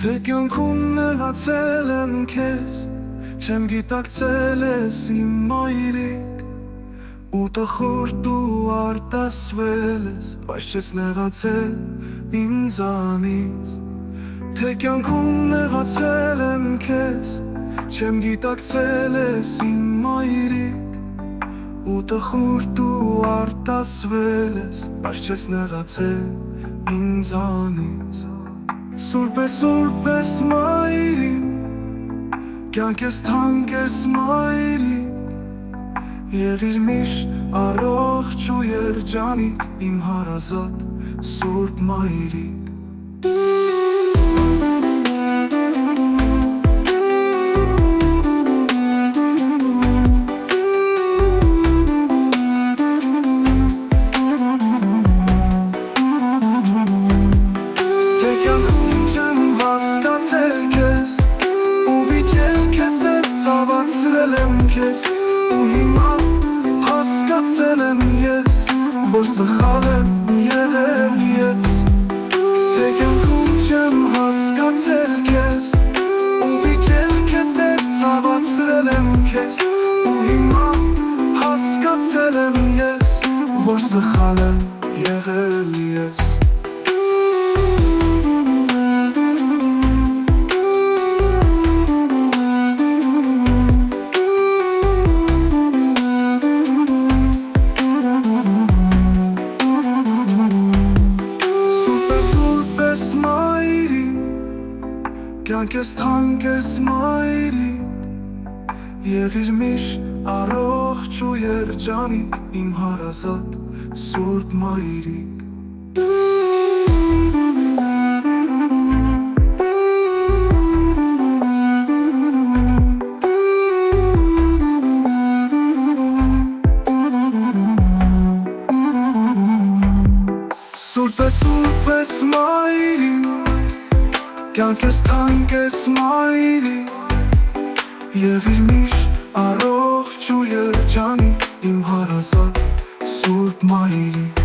Թե կյանքում նեղացել եմ քեզ, չեմ գիտակցել ես իմ մայրիկ, ու տխուր դու արտասվել ես, բայց չես նեղացել ինձանից։ Թե կյանքում նեղացել եմ քեզ, չեմ գիտակցել ես իմ մայրիկ, ու տխուր դու արտասվել ես, բայց չես նեղացել ինձանից։ Սուրբ ես մայրին, կյանք ես թանկ ես մայրին, եղիր միշտ առողջ ու երջանիկ, իմ հարազատ սուրբ մայրիկ։ Ու հիմա հասկացել եմ ես, որ սխալ եմ եղել ես։ Թե կյանքում չեմ հասկացել քեզ, ու վիճել քեզ հետ ցավացրել եմ քեզ, ու հիմա հասկացել եմ ես, որ սխալ եմ եղել ես։ Կյանք ես թանկ ես մայրիկ, եղիր միշտ առողջ ու երջանիկ, իմ հարազատ սուրբ մայրիկ։ Սուրբ ես մայրիկ, կյանք ես թանկ ես մայրիկ, եղիր միշտ առողջ ու երջանիկ, իմ հարազատ սուրբ մայրիկ։